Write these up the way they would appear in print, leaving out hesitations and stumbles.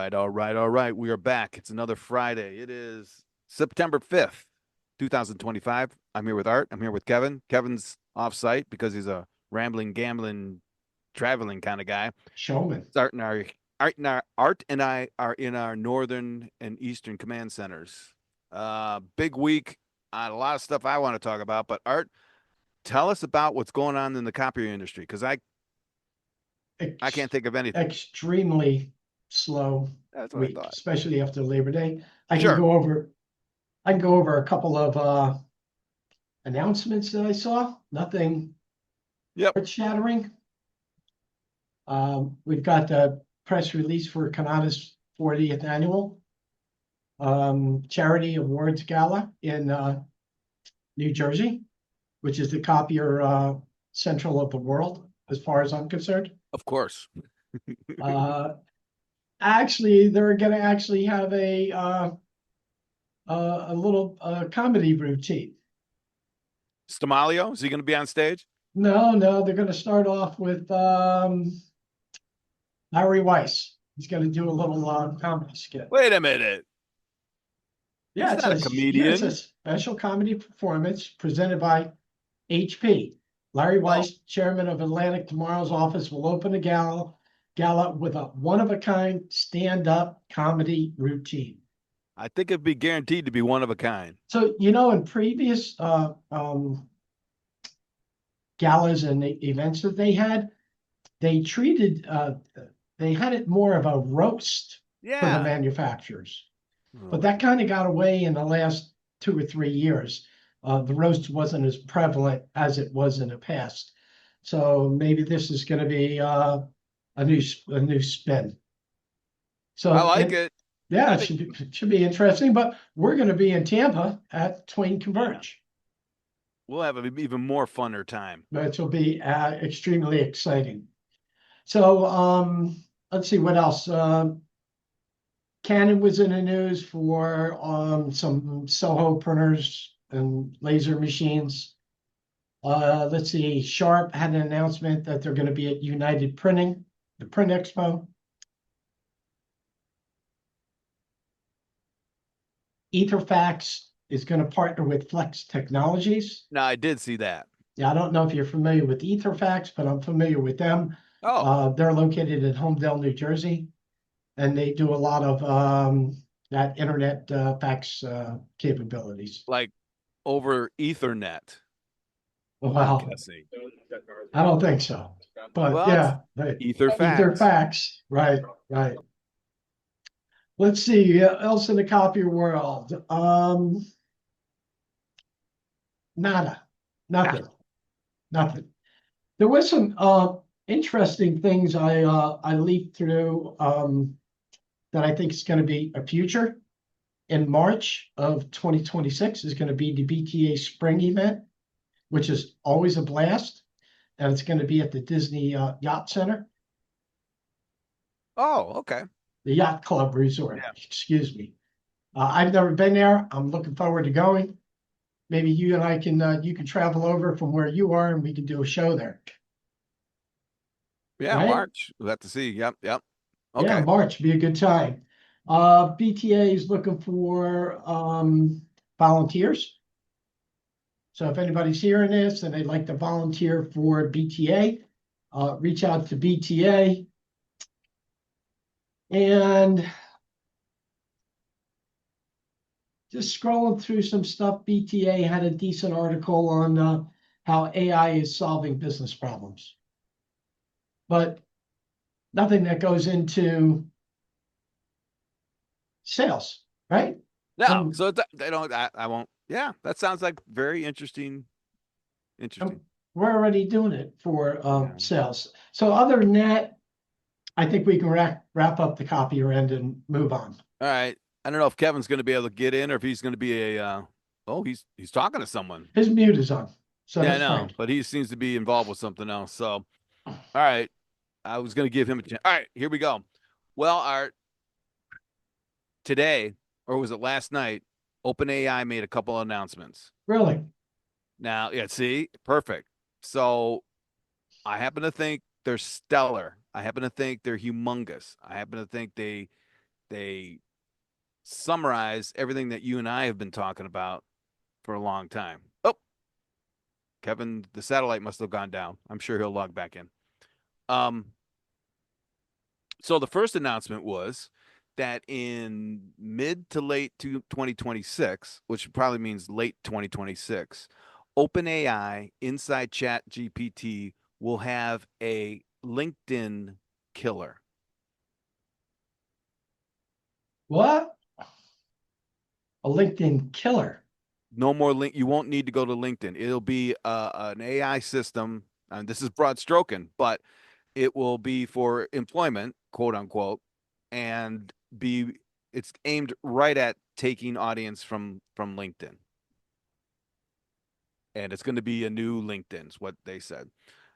right, all right, all right. We are back. It's another Friday. It is September 5th, 2025. I'm here with Art. I'm here with Kevin. Kevin's off site because he's a rambling, gambling, traveling kind of guy. Showman. Art and I are in our northern and eastern command centers. Big week. A lot of stuff I want to talk about, but Art, tell us about what's going on in the copier industry because I can't Ex think of anything. extremely slow That's what I week, thought. especially after Labor Day. I can Sure. go over I can go over a couple of announcements that I saw. Nothing Yep. earth-shattering. We've got the press release for Canada's 40th annual charity awards gala in New Jersey, which is the copier central of the world, as far as I'm concerned. Of course. Uh, Actually, they're going to actually have a little comedy routine. Stamalio, is he going to be on stage? No, they're going to start off with Larry Weiss. He's going to do a little comedy skit. Wait a minute. Yeah, He's not a it's a comedian. special comedy performance presented by HP. Larry Oh, Weiss, chairman of Atlantic Tomorrow's office, will open a gala with a one-of-a-kind stand-up comedy routine. I think it'd be guaranteed to be one of a kind. So, in previous galas and events that they treated they had it more of a roast for the Yeah. manufacturers. Oh, But that kind of got away in the last 2 or 3 years. The roast wasn't as prevalent as it was in the past. So maybe this is going to be a new spin. I So like and it. yeah, I it think should be interesting. But we're going to be in Tampa at Twain yeah, Converge. we'll have an even more funner time. Which will be extremely exciting. So let's see what else. Canon was in the news for some Soho printers and laser machines. Let's see. Sharp had an announcement that they're going to be at United Printing, the Print Expo. Etherfax is going to partner with Flex Technologies. Now, I did see that. Yeah, I don't know if you're familiar with Etherfax, but I'm familiar with them. Oh, They're located in Homedale, New Jersey, and they do a lot of that internet fax capabilities. like over Ethernet, I'm Wow, guessing. I don't think so. But Well, it's yeah, right. ether facts. Etherfax, right, right. Let's see, else in the copy world. Nada, Ah, nothing, nothing. There was some interesting things I leafed through that I think is going to be a future. In March of 2026 is going to be the BTA Spring event, which is always a blast, and it's going to be at the Disney Yacht Center, oh, okay. the Yacht Club Resort. Yeah. Excuse me. I've never been there. I'm looking forward to going. Maybe you and I can you can travel over from where you are, and we can do a show there, Yeah, right? March. We'll have to see. Yep, yep. Yeah, Okay. March be a good time. BTA is looking for volunteers. So if anybody's hearing this and they'd like to volunteer for BTA, reach out to BTA. And just scrolling through some stuff, BTA had a decent article on how AI is solving business problems, but nothing that goes into sales, right? No, And so they don't, I won't. Yeah, that sounds like very interesting. um, Interesting. we're already doing it for Yeah. sales. So other than that, I think we can wrap up the copier end and move on. All right. I don't know if Kevin's going to be able to get in or if he's going to be oh, he's talking to someone. His mute is on, so Yeah, I that's know, fine. but he seems to be involved with something else. So, all right. I was going to give him a chance. All right, here we go. Well, Art, today, or was it last night, OpenAI made a couple announcements. Really? Now, yeah, see, perfect. So I happen to think they're stellar. I happen to think they're humongous. I happen to think They summarize everything that you and I have been talking about for a long time. Oh, Kevin, the satellite must have gone down. I'm sure he'll log back in. Um, so the first announcement was that in mid to late 2026, which probably means late 2026, OpenAI inside Chat GPT will have a LinkedIn killer. What? A LinkedIn killer, No more link. You won't need to go to LinkedIn. It'll be an AI system. And this is broad stroking, but it will be for employment, quote unquote, and be it's aimed right at taking audience from LinkedIn. And it's going to be a new LinkedIn, is what they said.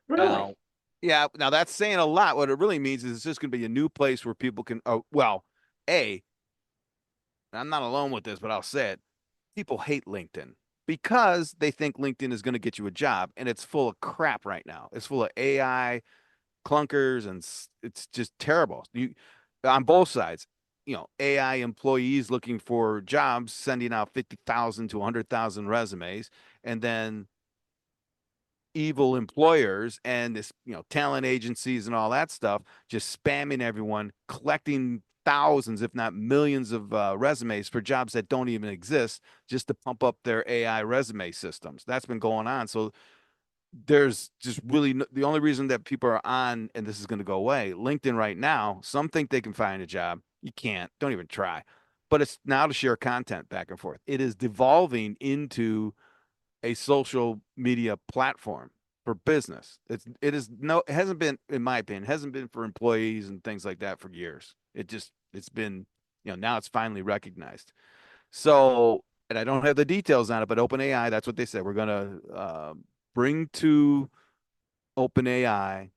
really? Now, yeah, now that's saying a lot. What it really means is it's just going to be a new place where people can, oh, well, A, I'm not alone with this, but I'll say it. People hate LinkedIn because they think LinkedIn is going to get you a job, and it's full of crap right now. It's full of AI clunkers, and it's just terrible. You on both sides. AI employees looking for jobs, sending out 50,000 to 100,000 resumes, and then evil employers and this, talent agencies and all that stuff, just spamming everyone, collecting thousands, if not millions of resumes for jobs that don't even exist just to pump up their AI resume systems. That's been going on. So there's just really the only reason that people are on, and this is going to go away, LinkedIn right now, some think they can find a job. You can't, don't even try. But it's now to share content back and forth. It is devolving into a social media platform for business. It hasn't been, in my opinion, hasn't been for employees and things like that for years. It's been, now it's finally recognized. So, and I don't have the details on it, but OpenAI, that's what they said. We're gonna bring to OpenAI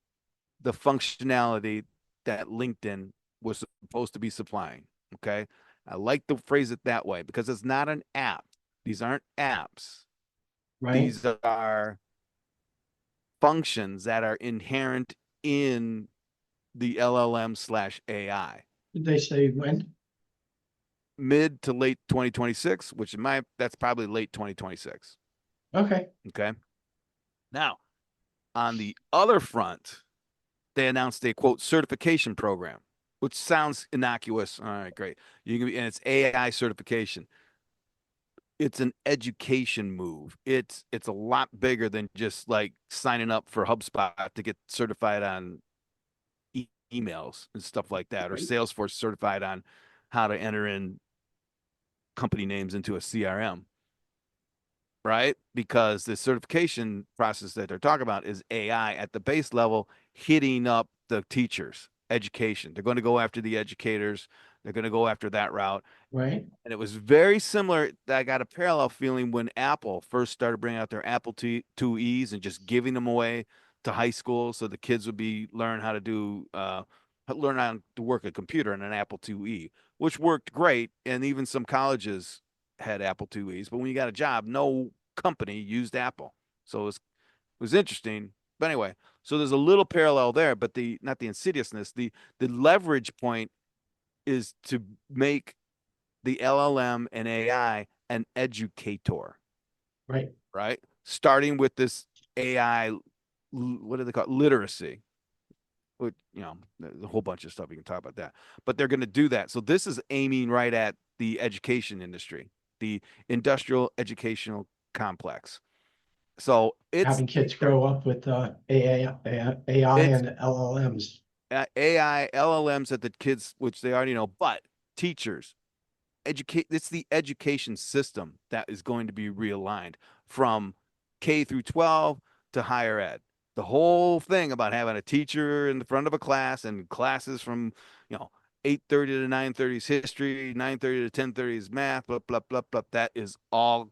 the functionality that LinkedIn was supposed to be supplying. Okay. I like to phrase it that way because it's not an app. These aren't apps. Right? These are functions that are inherent in the LLM/AI. Did they say when? Mid to late 2026, which that's probably late 2026. Okay. Okay. Now, on the other front, they announced a quote certification program, which sounds innocuous. All right, great. And it's AI certification. It's an education move. It's a lot bigger than just like signing up for HubSpot to get certified on emails and stuff like that, or Right. Salesforce certified on how to enter in company names into a CRM, right? Because the certification process that they're talking about is AI at the base level, hitting up the teachers, education. They're going to go after the educators. They're going to go after that route. Right. And it was very similar. I got a parallel feeling when Apple first started bringing out their Apple IIe's and just giving them away to high school, so the kids would be learn how to work a computer in an Apple IIe, which worked great. And even some colleges had Apple IIe's, but when you got a job, no company used Apple, so it was interesting. But anyway, so there's a little parallel there, but the not the insidiousness, the leverage point is to make the LLM and AI an educator, Right. right? Starting with this AI, what do they call it? Literacy. Which, there's a whole bunch of stuff you can talk about that. But they're going to do that. So this is aiming right at the education industry, the industrial educational complex. So Having kids grow up with AI it's and LLMs. AI LLMs that the kids, which they already know, but teachers, educate it's the education system that is going to be realigned from K through 12 to higher ed. The whole thing about having a teacher in the front of a class and classes from, you know, 8:30 to 9:30 is history, 9:30 to 10:30 is math, blah, blah, blah, blah. That's all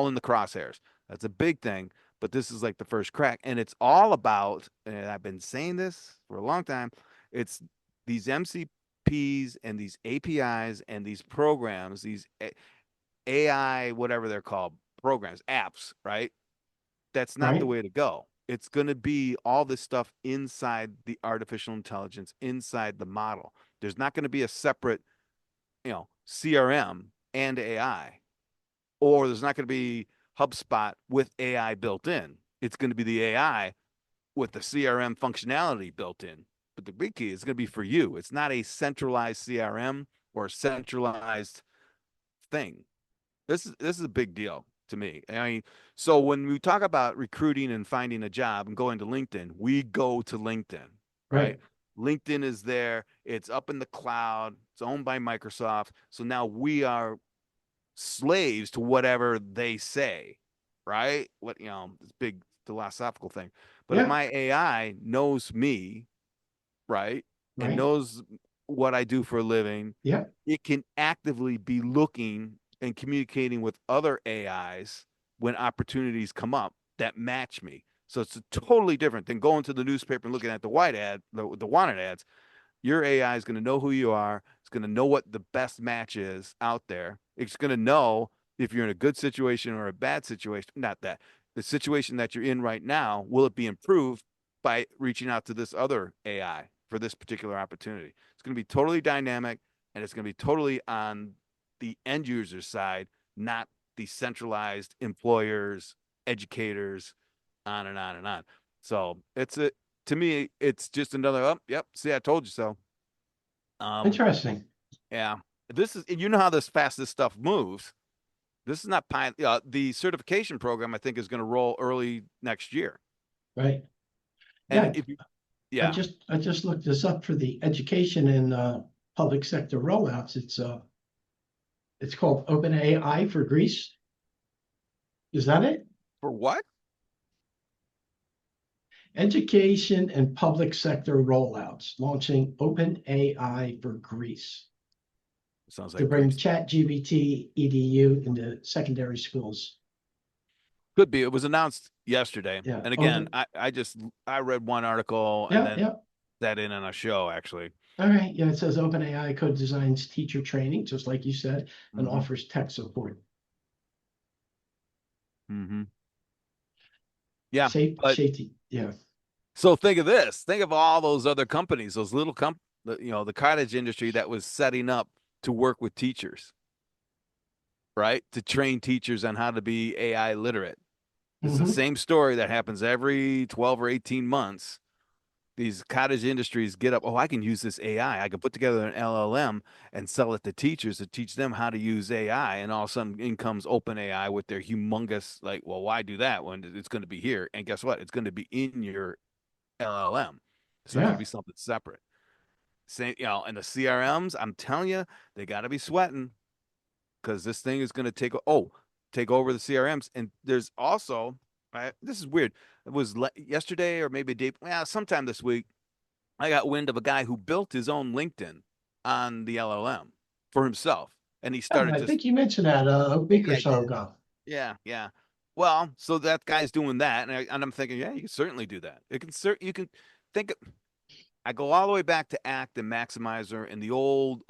in the crosshairs. That's a big thing, but this is like the first crack. And it's all about, and I've been saying this for a long time, it's these MCPs and these APIs and these programs, these AI, whatever they're called, programs, apps, right? That's not the Right. way to go. It's going to be all this stuff inside the artificial intelligence, inside the model. There's not going to be a separate, CRM and AI, or there's not going to be HubSpot with AI built in. It's going to be the AI with the CRM functionality built in. But the big key is going to be for you. It's not a centralized CRM or a centralized thing. This is a big deal to me. I mean, so when we talk about recruiting and finding a job and going to LinkedIn, we go to LinkedIn, right? Right. LinkedIn is there. It's up in the cloud. It's owned by Microsoft. So now we are slaves to whatever they say, right? This big philosophical thing. But if Yeah. my AI knows me, right, and Right. knows what I do for a living, Yeah. it can actively be looking and communicating with other AIs when opportunities come up that match me. So it's totally different than going to the newspaper and looking at the white ad, the wanted ads. Your AI is going to know who you are. It's going to know what the best match is out there. It's going to know if you're in a good situation or a bad situation. Not that the situation that you're in right now, will it be improved by reaching out to this other AI for this particular opportunity? It's going to be totally dynamic and it's going to be totally on the end user side, not the centralized employers, educators, on and on and on. So to me, it's just another, oh, yep, see, I told you so. Um, Interesting. yeah, you know how this fast this stuff moves. This is not the certification program, I think, is going to roll early next year. Right. And Yeah. if you, I yeah, just I just looked this up for the education and public sector rollouts. It's called OpenAI for Greece. Is that it? for what? Education and public sector rollouts, launching OpenAI for Greece Sounds to like bring Greece. ChatGPT EDU into secondary schools. Could be. It was announced yesterday. Yeah. And again, Open. I read one article and Yeah. then Yeah. that in on a show actually. All right. Yeah. It says OpenAI co-designs teacher training, just like you said, and Hmm. offers tech support. Hmm. Yeah, but Safety. Yeah. so think of this. Think of all those other companies, those little the cottage industry that was setting up to work with teachers, right? To train teachers on how to be AI literate. It's the Hmm. same story that happens every 12 or 18 months. These cottage industries get up, oh, I can use this AI. I can put together an LLM and sell it to teachers to teach them how to use AI. And all of a sudden in comes OpenAI with their humongous, like, well, why do that when it's going to be here? And guess what? It's going to be in your LLM. It's not going to Yeah. be something separate. Same, and the CRMs, I'm telling you, they got to be sweating because this thing is going to take over the CRMs. And there's also, this is weird. It was yesterday or maybe a day, well, sometime this week. I got wind of a guy who built his own LinkedIn on the LLM for himself, and he Yeah, started I just, think you mentioned that a week maybe or I so did. ago. Yeah, yeah. Well, so that guy's doing that, and I'm thinking, yeah, you can certainly do that. You can think. I go all the way back to Act and Maximizer and the old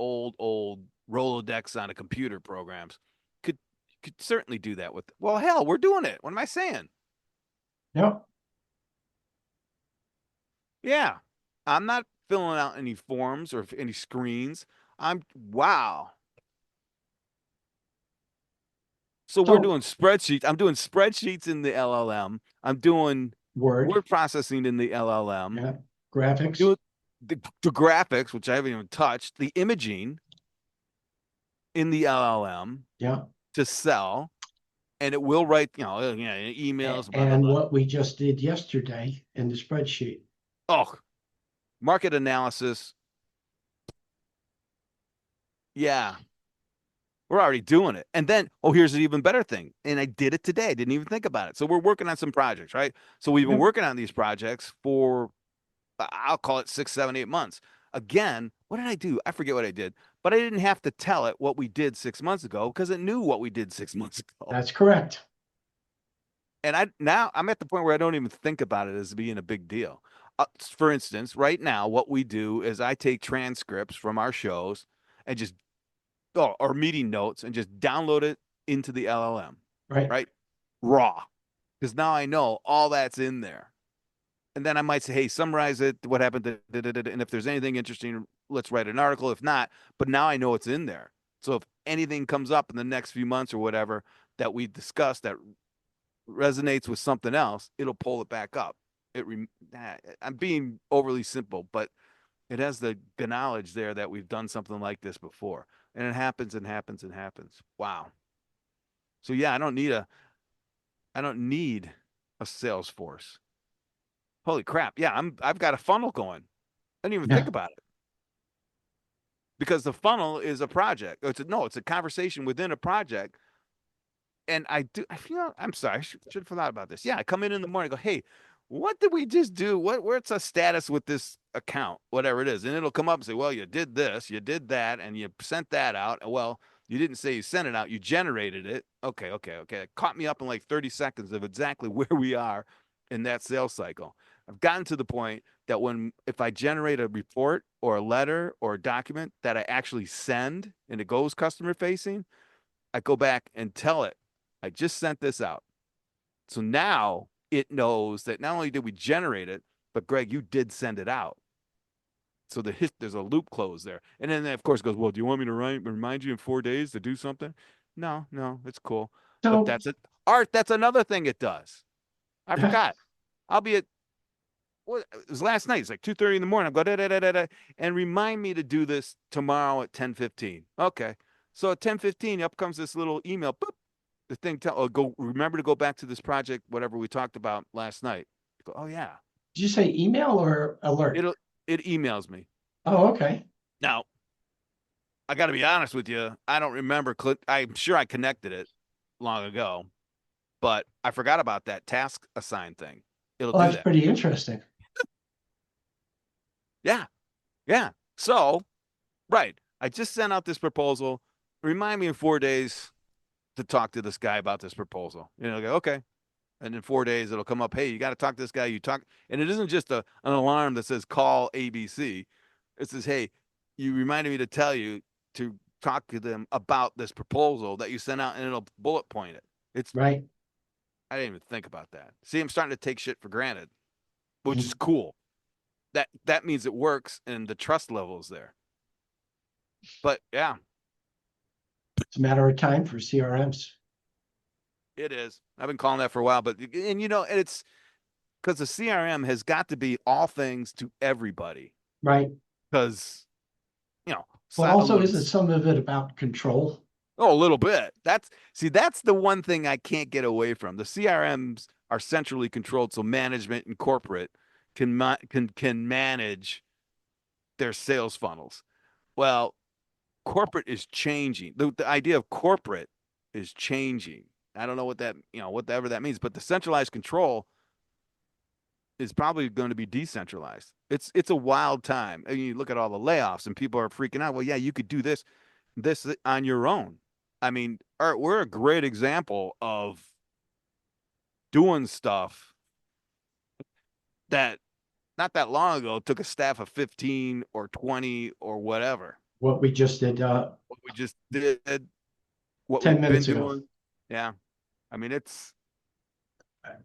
Rolodex on a computer programs. Could could certainly do that with. Well, hell, we're doing it. What am I saying? Yep. Yeah, I'm not filling out any forms or any screens. Wow. So we're So doing spreadsheets. I'm doing spreadsheets in the LLM. I'm doing Word. word processing in the LLM. Yeah. I'm Graphics. doing the graphics, which I haven't even touched, the imaging in the LLM Yeah. to sell, and it will write, emails, blah blah And blah. what we just did yesterday in the spreadsheet. Oh, market analysis. Yeah, we're already doing it. And then, oh, here's an even better thing. And I did it today. I didn't even think about it. So we're working on some projects, right? So we've been Yep. working on these projects for I'll call it 6, 7, 8 months. Again, what did I do? I forget what I did, but I didn't have to tell it what we did 6 months ago because it knew what we did 6 months ago. That's correct. And now I'm at the point where I don't even think about it as being a big deal. For instance, right now, what we do is I take transcripts from our shows and just, or meeting notes and just download it into the LLM, Right. right? Raw. Because now I know all that's in there. And then I might say, hey, summarize it, what happened, and if there's anything interesting, let's write an article. If not, but now I know it's in there. So if anything comes up in the next few months or whatever that we discuss that resonates with something else, it'll pull it back up. I'm being overly simple, but it has the knowledge there that we've done something like this before, and it happens and happens and happens. Wow. So yeah, I don't need a sales force. Holy crap. Yeah, I've got a funnel going. I didn't even think Yeah. about it because the funnel is a project. It's a conversation within a project. And I feel, I'm sorry, I should have thought about this. Yeah, I come in the morning, and go, hey, what did we just do? What's a status with this account, whatever it is? And it'll come up and say, well, you did this, you did that, and you sent that out. Well, you didn't say you sent it out, you generated it. Okay. It caught me up in like 30 seconds of exactly where we are in that sales cycle. I've gotten to the point that if I generate a report or a letter or a document that I actually send and it goes customer facing, I go back and tell it, I just sent this out. So now it knows that not only did we generate it, but Greg, you did send it out. So there's a loop closed there. And then of course goes, well, do you want me to remind you in 4 days to do something? No, it's cool. But So that's it. Art, that's another thing it does. I forgot. I'll be at what it was last night. It's like 2:30 in the morning. I go and remind me to do this tomorrow at 10:15. Okay. So at 10:15, up comes this little email. Boop, the thing go remember to go back to this project, whatever we talked about last night. Go, oh yeah. did you say email or alert? It'll it emails me. Oh, okay. Now, I got to be honest with you. I don't remember. I'm sure I connected it long ago, but I forgot about that task assign thing. It'll Well, do that's that. pretty interesting. Yeah. Yeah. So, right. I just sent out this proposal. Remind me in 4 days to talk to this guy about this proposal. Go, okay. And in 4 days, it'll come up. Hey, you got to talk to this guy. And it isn't just an alarm that says call ABC. It says, hey, you reminded me to tell you to talk to them about this proposal that you sent out, and it'll bullet point it. Right. I didn't even think about that. See, I'm starting to take shit for granted, which is Mhm. cool. That means it works and the trust level is there. But yeah, It's a matter of time for CRMs. it is. I've been calling that for a while, and it's because the CRM has got to be all things to everybody. Right. Because But also, when isn't some of it about control? oh, a little bit. That's the one thing I can't get away from. The CRMs are centrally controlled, so management and corporate can manage their sales funnels. Well, corporate is changing. The idea of corporate is changing. I don't know whatever that means, but the centralized control is probably going to be decentralized. It's a wild time. I mean, you look at all the layoffs and people are freaking out. Well, yeah, you could do this on your own. I mean, we're a great example of doing stuff that not that long ago took a staff of 15 or 20 or whatever. What we just did What we just did, what 10 we've been minutes ago. doing. Yeah. I mean,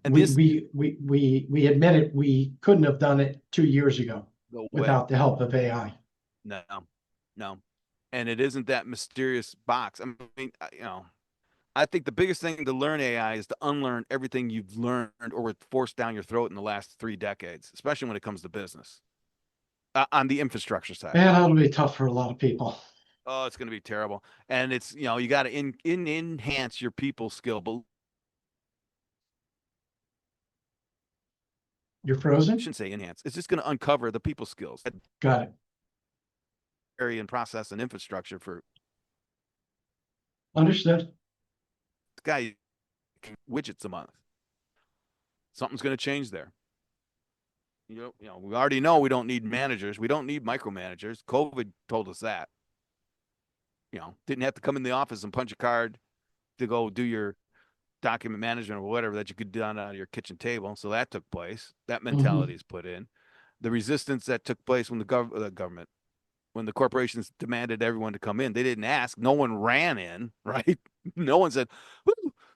and We this, we we we admitted we couldn't have done it 2 years ago no way. without the help of AI. No, no. And it isn't that mysterious box. I mean, I think the biggest thing to learn AI is to unlearn everything you've learned or were forced down your throat in the last 3 decades, especially when it comes to business on the infrastructure side. Man, that'll be tough for a lot of people. Oh, it's going to be terrible. And it's, you got to enhance your people skill, but You're I frozen? shouldn't say enhance. It's just going to uncover the people skills Got it. area and process and infrastructure for Understood. this guy widgets a month. Something's going to change there. We already know we don't need managers. We don't need micromanagers. COVID told us that. Didn't have to come in the office and punch a card to go do your document management or whatever that you could do on your kitchen table. So that took place. That mentality Mhm. is put in. The resistance that took place when the government, when the corporations demanded everyone to come in, they didn't ask. No one ran in, right? No one said,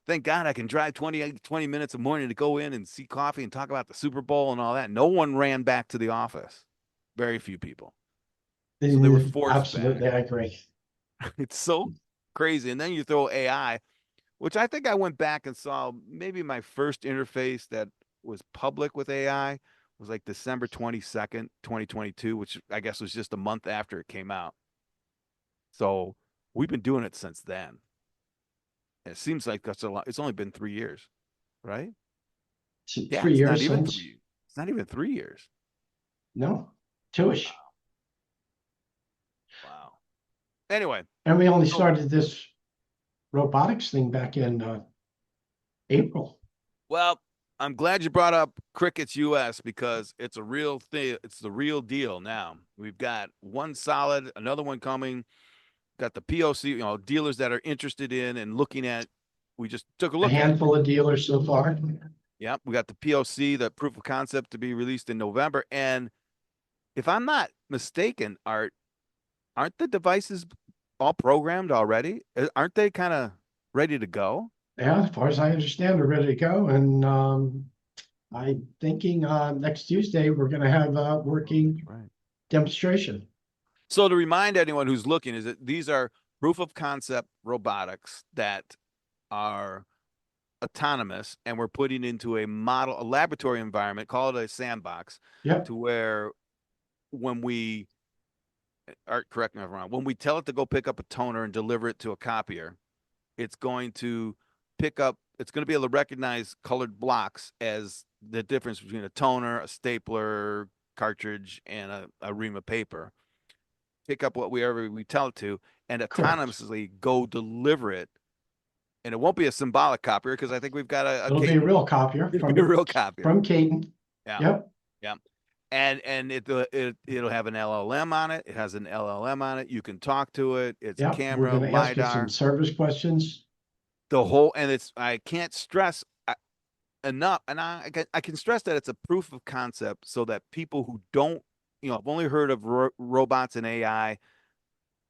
thank God I can drive 20 minutes a morning to go in and see coffee and talk about the Super Bowl and all that. No one ran back to the office. Very few people. So they were forced back. Absolutely, I agree. It's so crazy. And then you throw AI, which I think I went back and saw maybe my first interface that was public with AI was like December 22nd, 2022, which I guess was just a month after it came out. So we've been doing it since then. It seems like that's a lot. It's only been 3 years, right? Yeah, Three it's not years even since. three. It's not even 3 years. No, two-ish. Wow. Anyway, And we only so started this robotics thing back in April. well, I'm glad you brought up Crickets US because it's a real thing. It's the real deal now. We've got one solid, another one coming. Got the POC, dealers that are interested in and looking at. We just took a A look at it. handful of dealers so far. Yep, we got the POC, the proof of concept to be released in November. And if I'm not mistaken, Art, aren't the devices all programmed already? Aren't they kind of ready to go? Yeah, as far as I understand, they're ready to go. And I'm thinking next Tuesday we're going to have a Oh, that's working right. demonstration. So to remind anyone who's looking, is that these are proof of concept robotics that are autonomous, and we're putting into a model, a laboratory environment, call it a sandbox, Yep, to where when we, Art, correct me if I'm wrong, when we tell it to go pick up a toner and deliver it to a copier, it's going to pick up, it's going to be able to recognize colored blocks as the difference between a toner, a stapler, cartridge, and a ream of paper. Pick up whatever we tell it to, and correct. autonomously go deliver it. And it won't be a symbolic copier because I think we've got a It'll be a Caton. real copier It'll be a real copier. from Caton. Yeah. Yep, Yeah. And it'll have an LLM on it. It has an LLM on it. You can talk to it. It's a yep. We're camera, going to ask it some LiDAR, service questions. the whole, and it's, I can't stress enough. And I can stress that it's a proof of concept so that people who don't, have only heard of robots and AI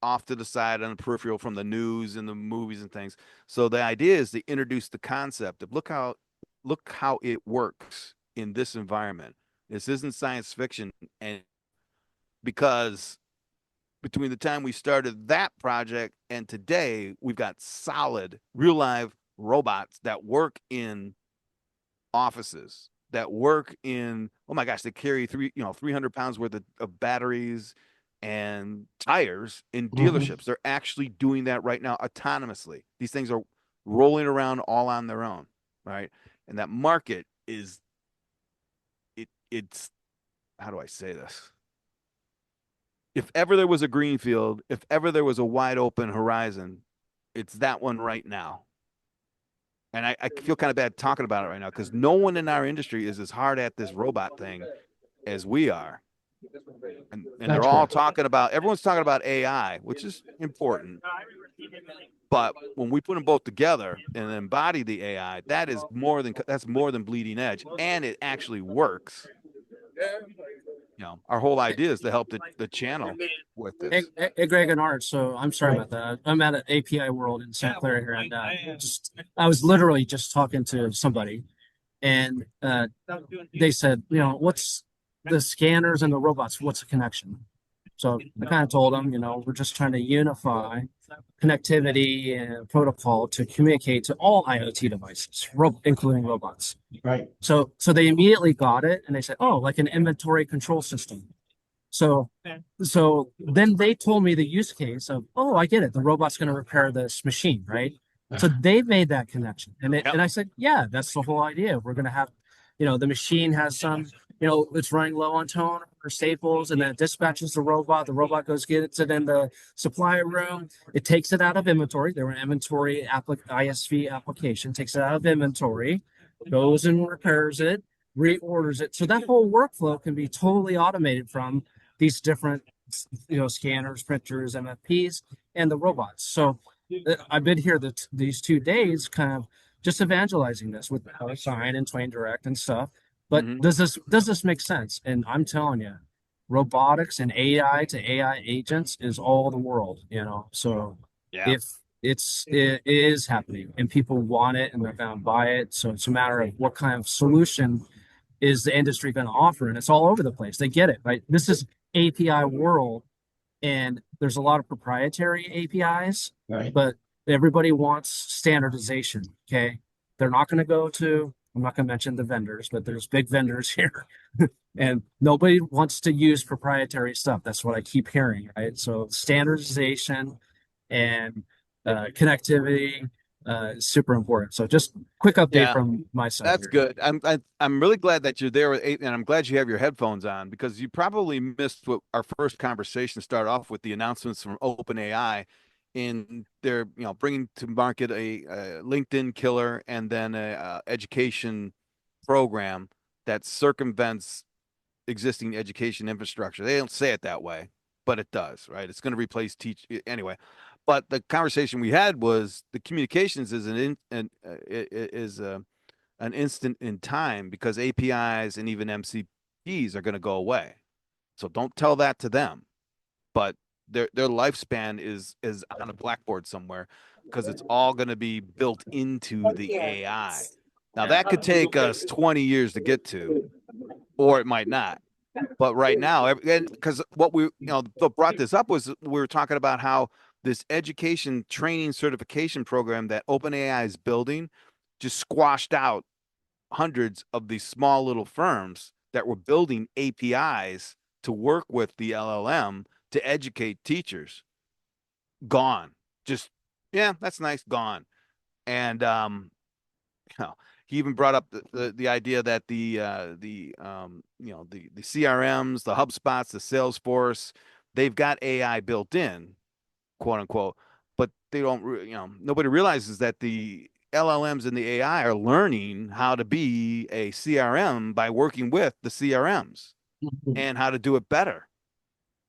off to the side on the peripheral from the news and the movies and things. So the idea is to introduce the concept of look how it works in this environment. This isn't science fiction, and because between the time we started that project and today, we've got solid, real live robots that work in offices, that work in, oh my gosh, they carry 300 pounds worth of batteries and tires in Hmm. dealerships. They're actually doing that right now autonomously. These things are rolling around all on their own, right? And that market is, it's, how do I say this? If ever there was a green field, if ever there was a wide open horizon, it's that one right now. And I feel kind of bad talking about it right now because no one in our industry is as hard at this robot thing as we are. And they're That's all correct. talking about, everyone's talking about AI, which is important. But when we put them both together and embody the AI, that's more than bleeding edge. And it actually works. Our whole idea is to help the channel with Hey, this. hey, Greg and Art. So I'm sorry Right. about that. I'm at an API World in Santa Clara here, and I was literally just talking to somebody, and they said, what's the scanners and the robots? What's the connection? So I kind of told them, we're just trying to unify connectivity and protocol to communicate to all IoT devices, including robots. Right. So they immediately got it, and they said, oh, like an inventory control system. So, so then they told me the use case of, oh, I get it. The robot's going to repair this machine, right? So they made that connection, Yep. and I said, yeah, that's the whole idea. We're going to have, the machine has some, it's running low on toner or staples, and then it dispatches the robot. The robot goes gets it in the supply room. It takes it out of inventory. There were inventory ISV application takes it out of inventory, goes and repairs it, reorders it. So that whole workflow can be totally automated from these different scanners, printers, MFPs, and the robots. So I've been here these 2 days kind of just evangelizing this with Sign and Twain Direct and stuff. But Hmm. does this make sense? And I'm telling you, robotics and AI to AI agents is all the world. So Yeah. if it is happening and people want it and they're going to buy it, so it's a matter of what kind of solution is the industry going to offer, and it's all over the place. They get it, right? This is API world, and there's a lot of proprietary APIs, Right. but everybody wants standardization. Okay. They're not going to go to, I'm not going to mention the vendors, but there's big vendors here. And nobody wants to use proprietary stuff. That's what I keep hearing, right? So standardization and connectivity is super important. So just quick update Yeah, from my side that's here. good. I'm really glad that you're there with eight, and I'm glad you have your headphones on because you probably missed what our first conversation started off with, the announcements from OpenAI in their, bringing to market a LinkedIn killer and then a education program that circumvents existing education infrastructure. They don't say it that way, but it does, right? It's going to replace teach anyway. But the conversation we had was the communications is an instant in time because APIs and even MCPs are going to go away. So don't tell that to them. But their lifespan is on a blackboard somewhere because it's all going to be built into the AI. Now that could take us 20 years to get to, or it might not. But right now, because what brought this up was we were talking about how this education training certification program that OpenAI is building just squashed out hundreds of these small little firms that were building APIs to work with the LLM to educate teachers. Gone. Just, yeah, that's nice. Gone. And you know, he even brought up the idea that the CRMs, the HubSpots, the Salesforce, they've got AI built in, quote unquote, but they don't, nobody realizes that the LLMs and the AI are learning how to be a CRM by working with the CRMs and how to do it better.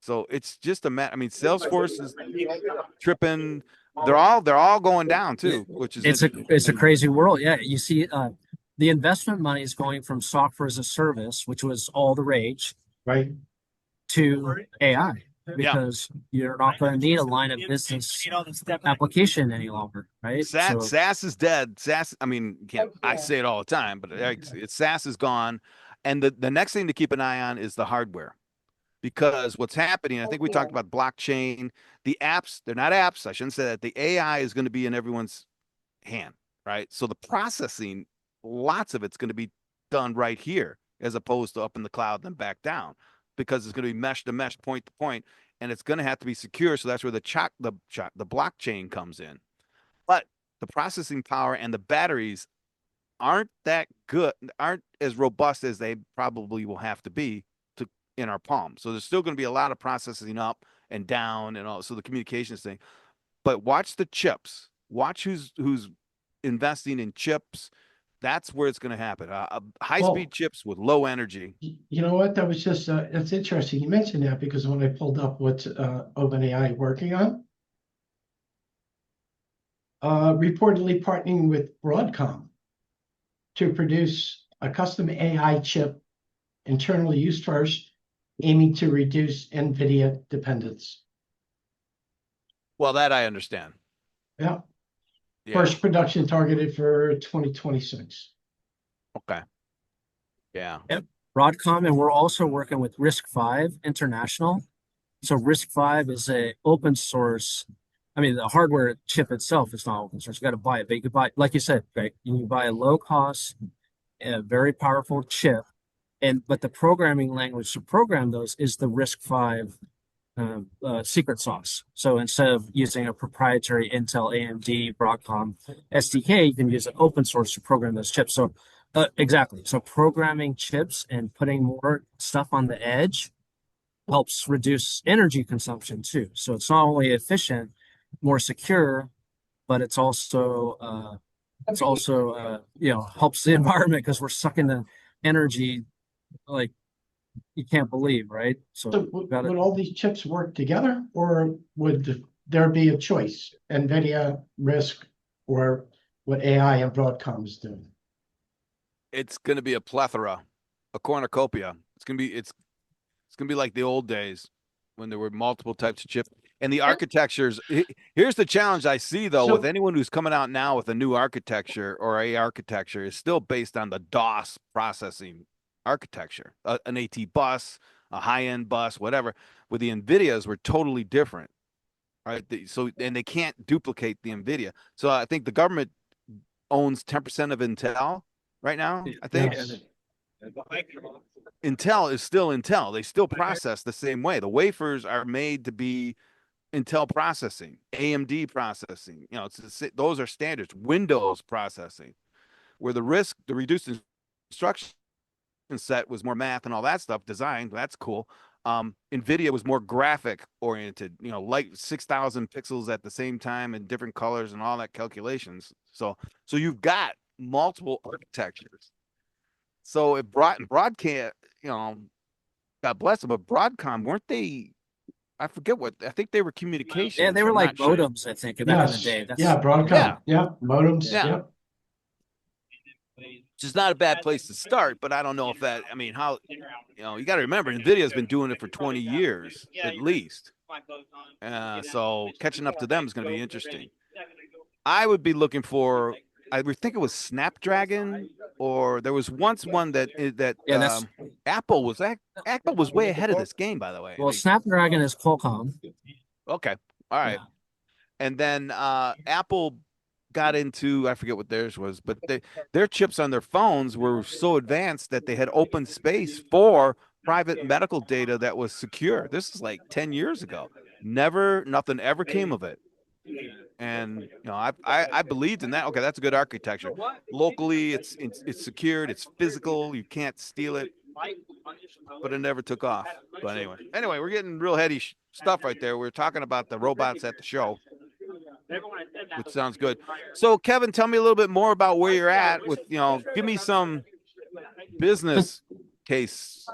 So it's just a I mean, Salesforce is tripping. They're all going down too, which is interesting. It's a crazy world. Yeah, you see, the investment money is going from software as a service, which was all the rage, Right. to AI Yeah. because you're not going to need a line of business application any longer, right? So SaaS is dead. SaaS, I mean, I say it all the time, but SaaS is gone. And the next thing to keep an eye on is the hardware. Because what's happening, I think we talked about blockchain, the apps, they're not apps. I shouldn't say that. The AI is going to be in everyone's hand, right? So the processing, lots of it's going to be done right here as opposed to up in the cloud then back down because it's going to be mesh to mesh, point to point, and it's going to have to be secure. So that's where the blockchain comes in. But the processing power and the batteries aren't that good, aren't as robust as they probably will have to be to in our palm. So there's still going to be a lot of processing up and down and all. So the communications thing. But watch the chips. Watch who's investing in chips. That's where it's going to happen. High Well, speed chips with low energy. you know what? That was just that's interesting. You mentioned that because when I pulled up what OpenAI working on, reportedly partnering with Broadcom to produce a custom AI chip internally used first, aiming to reduce NVIDIA dependence. Well, that I understand. Yeah. Yeah. First production targeted for 2026. Okay. Yeah. yep, Broadcom, and we're also working with Risk V International. So Risk V is a open source. I mean, the hardware chip itself is not open source. You got to buy it, but you could buy, like you said, right? You can buy a low cost, a very powerful chip, but the programming language to program those is the Risk V secret sauce. So instead of using a proprietary Intel, AMD, Broadcom SDK, you can use an open source to program those chips. So exactly. So programming chips and putting more stuff on the edge helps reduce energy consumption too. So it's not only efficient, more secure, but helps the environment because we're sucking the energy like you can't believe, right? So So got it. would all these chips work together, or would there be a choice? NVIDIA, Risk, or what AI and Broadcom is doing? It's going to be a plethora, a cornucopia. It's going to be like the old days when there were multiple types of chips. And the architectures, here's the challenge I see though, with So anyone who's coming out now with a new architecture or a architecture is still based on the DOS processing architecture, an AT bus, a high-end bus, whatever. With the NVIDIAs were totally different, right? So and they can't duplicate the NVIDIA. So I think the government owns 10% of Intel right now, I think. Yes. Intel is still Intel. They still process the same way. The wafers are made to be Intel processing, AMD processing. Those are standards. Windows processing, where the reduced instruction set was more math and all that stuff, design. That's cool. NVIDIA was more graphic oriented, like 6,000 pixels at the same time in different colors and all that calculations. So you've got multiple architectures. So it broadcast, God bless them, but Broadcom, weren't they? I forget I think they were communications. Yeah, they were I'm like not sure. modems, I think, back in the Yes. day. Yeah, Broadcom. Yeah, modems. Yeah. Yeah. Which is not a bad place to start, but I don't know if that, I mean, how, you got to remember, NVIDIA's been doing it for 20 years at least. So catching up to them is going to be interesting. I would be looking for, I would think it was Snapdragon, or there was once one that Apple was way ahead of this game, by the way. Well, Snapdragon is Qualcomm. Okay. All right. Yeah. And then Apple got into, I forget what theirs was, but their chips on their phones were so advanced that they had open space for private medical data that was secure. This is like 10 years ago. Nothing ever came of it. And I believed in that. Okay, that's a good architecture. Locally, it's secured, it's physical, you can't steal it. But it never took off. But anyway, we're getting real heady stuff right there. We're talking about the robots at the show, which sounds good. So, Kevin, tell me a little bit more about where you're at with, give me some business case.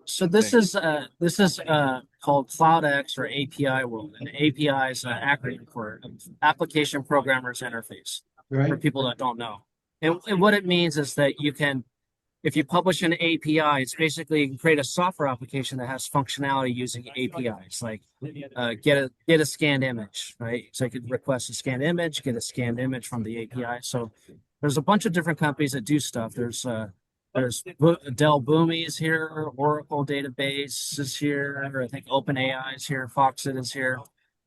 So this is called CloudX or API World, and API is an acronym for Application Programmers Interface for Right. people that don't know. And what it means is that you can, if you publish an API, it's basically you can create a software application that has functionality using APIs, like get a scanned image, right? So you could request a scanned image, get a scanned image from the API. So there's a bunch of different companies that do stuff. There's Dell Boomi is here, Oracle Database is here, I think OpenAI is here, Foxit is here.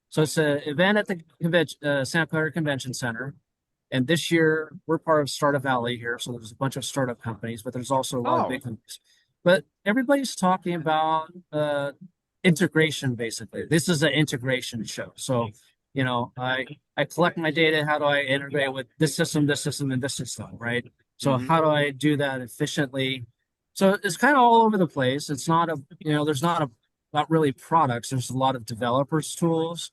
So it's an event at the Santa Clara Convention Center. And this year we're part of Startup Valley here. So there's a bunch of startup companies, but there's also a lot of big companies. But everybody's talking about integration, basically. This is an integration show. So, I collect my data. How do I integrate with this system, and this system, right? So how do I do that efficiently? So it's kind of all over the place. It's not there's not really products. There's a lot of developers tools.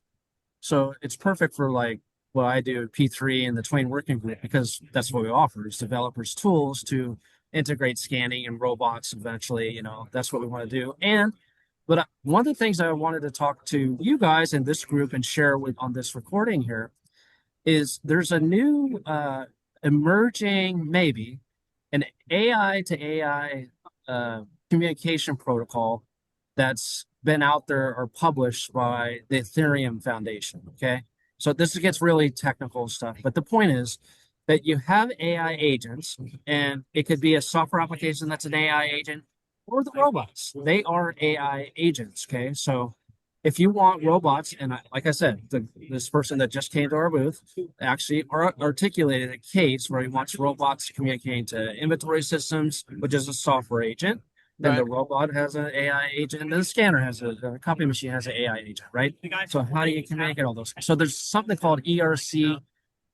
So it's perfect for like what I do at P3 and the Twain Working Group, because that's what we offer is developers tools to integrate scanning and robots eventually. That's what we want to do. But one of the things I wanted to talk to you guys in this group and share on this recording here is there's a new emerging, maybe an AI to AI communication protocol that's been out there or published by the Ethereum Foundation. Okay. So this gets really technical stuff. But the point is that you have AI agents, and it could be a software application that's an AI agent, or the robots. They are AI agents. Okay. So if you want robots, and like I said, this person that just came to our booth actually articulated a case where he wants robots communicating to inventory systems, which is a software agent. Then the robot has an AI agent, and then the scanner has a copy machine has an AI agent, right? So how do you communicate all those? So there's something called ERC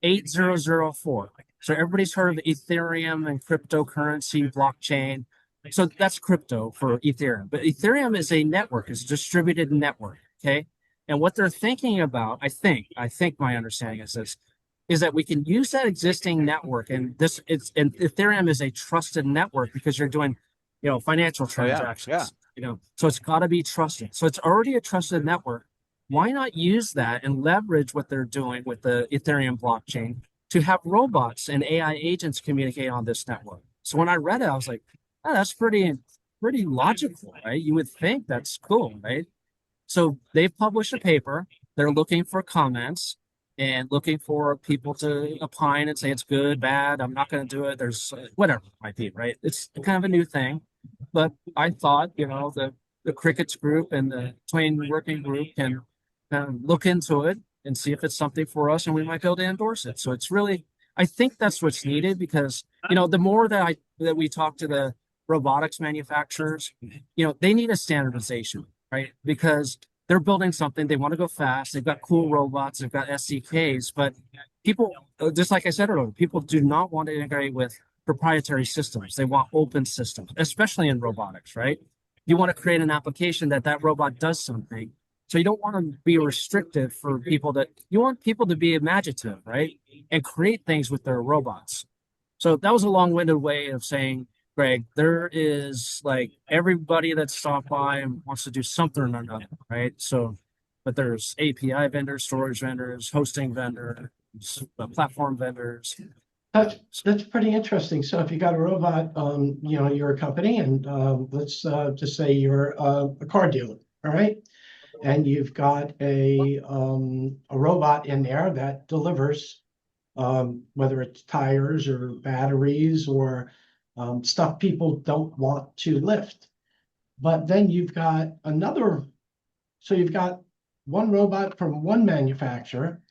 8004. So everybody's heard of Ethereum and cryptocurrency, blockchain. So that's crypto for Ethereum. But Ethereum is a network, it's a distributed network. Okay. And what they're thinking about, I think my understanding is this, is that we can use that existing network, and Ethereum is a trusted network because you're doing, financial transactions. So it's got to be trusted. So it's already a trusted network. Why not use that and leverage what they're doing with the Ethereum blockchain to have robots and AI agents communicate on this network? So when I read it, I was like, oh, that's pretty logical, right? You would think that's cool, right? So they've published a paper. They're looking for comments and looking for people to opine and say it's good, bad, I'm not going to do it. There's whatever it might be, right? It's kind of a new thing. But I thought, the Crickets group and the Twain Working Group can look into it and see if it's something for us, and we might be able to endorse it. So it's really, I think that's what's needed because, the more that we talk to the robotics manufacturers, they need a standardization, right? Because they're building something, they want to go fast, they've got cool robots, they've got SDKs, but people, just like I said earlier, people do not want to integrate with proprietary systems. They want open systems, especially in robotics, right? You want to create an application that robot does something. So you don't want to be restrictive for people you want people to be imaginative, right? And create things with their robots. So that was a long-winded way of saying, Greg, there is like everybody that stopped by and wants to do something or another, right? So, but there's API vendors, storage vendors, hosting vendors, platform vendors. That's pretty interesting. So if you got a robot, you're a company, and let's just say you're a car dealer, all right? And you've got a robot in there that delivers, whether it's tires or batteries or stuff people don't want to lift. But then you've got so you've got one robot from one manufacturer.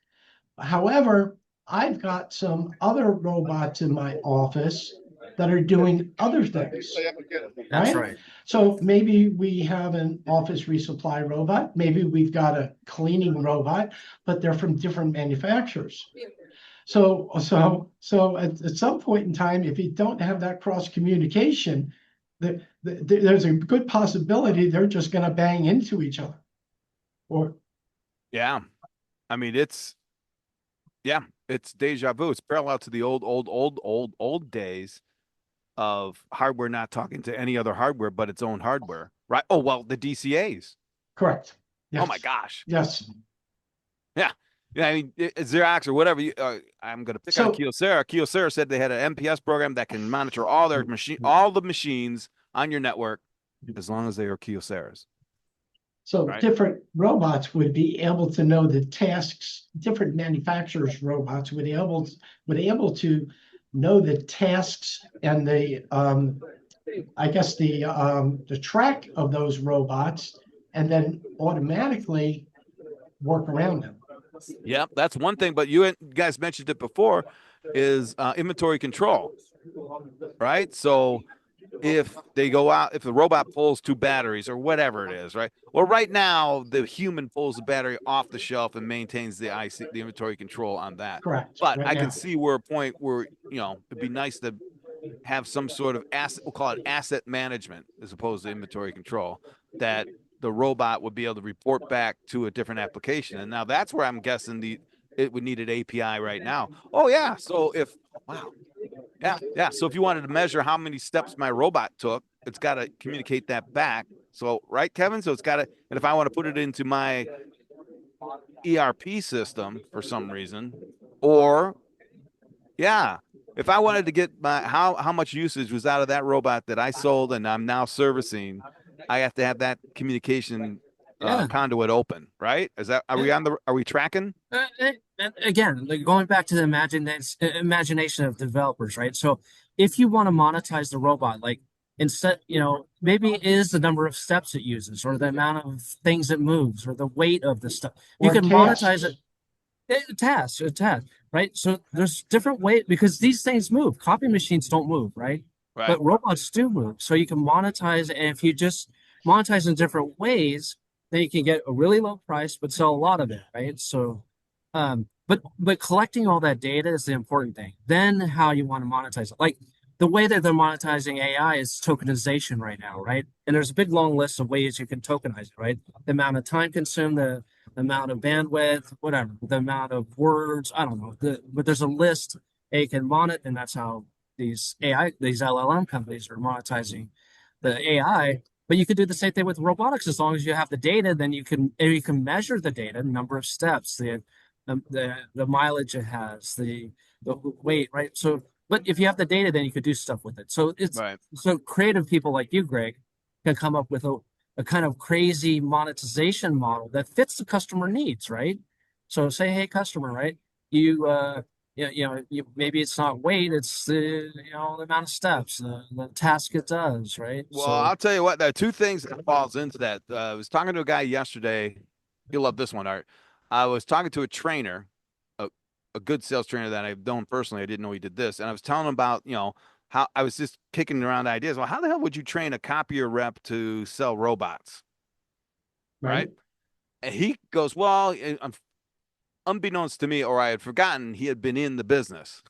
However, I've got some other robots in my office that are doing other things. That's Right? right. So maybe we have an office resupply robot, maybe we've got a cleaning robot, but they're from different manufacturers. So at some point in time, if you don't have that cross communication, there's a good possibility they're just going to bang into each other. Or Yeah. I mean, it's deja vu. It's parallel to the old days of hardware not talking to any other hardware but its own hardware, right? Oh, well, the DCAs. correct. Oh my Yes. gosh. Yes. Yeah. Yeah, I mean, Xerox or whatever. I'm going to pick on So Kyocera. Kyocera said they had an MPS program that can monitor all the machines on your network as long as they are Kyoceras. So Right. different robots would be able to know the tasks, different manufacturers' robots would be able to know the tasks and I guess the track of those robots, and then automatically work around them. Yep, that's one thing. But you guys mentioned it before, is inventory control, right? So if they go out, if the robot pulls two batteries or whatever it is, right? Well, right now the human pulls the battery off the shelf and maintains the inventory control on that. Correct. But Right I can now. see where a point where it'd be nice to have some sort of asset, we'll call it asset management as opposed to inventory control, that the robot would be able to report back to a different application. And now that's where I'm guessing it would need an API right now. Oh yeah. So wow. Yeah. So if you wanted to measure how many steps my robot took, it's got to communicate that back. So, right, Kevin? So it's got to, and if I want to put it into my ERP system for some reason, or yeah, if I wanted to get how much usage was out of that robot that I sold and I'm now servicing, I have to have that communication Yeah. conduit open, right? Are we tracking? And again, like going back to the imagination of developers, right? So if you want to monetize the robot, like instead, maybe it is the number of steps it uses, or the amount of things it moves, or the weight of the stuff. You Or can monetize tasks. it. A task, right? So there's different ways because these things move. Copy machines don't move, right? Right. But robots do move. So you can monetize, and if you just monetize in different ways, then you can get a really low price but sell a lot of it, right? So but collecting all that data is the important thing. Then how you want to monetize it. Like the way that they're monetizing AI is tokenization right now, right? And there's a big long list of ways you can tokenize it, right? The amount of time consumed, the amount of bandwidth, whatever, the amount of words, I don't know. But there's a list you can monitor, and that's how these LLM companies are monetizing the AI. But you could do the same thing with robotics as long as you have the data, then you can measure the data, number of steps, the mileage it has, the weight, right? So, but if you have the data, then you could do stuff with it. So Right. so creative people like you, Greg, can come up with a kind of crazy monetization model that fits the customer needs, right? So say, hey, customer, right? maybe it's not weight, it's the amount of steps, the task it does, right? Well, So I'll tell you what, there are two things that falls into that. I was talking to a guy yesterday. You'll love this one, Art. I was talking to a trainer, a, a good sales trainer that I've known personally. I didn't know he did this. And I was telling him about, how I was just kicking around ideas. Well, how the hell would you train a copier rep to sell robots? Right. right? And he goes, well, unbeknownst to me, or I had forgotten, he had been in the business.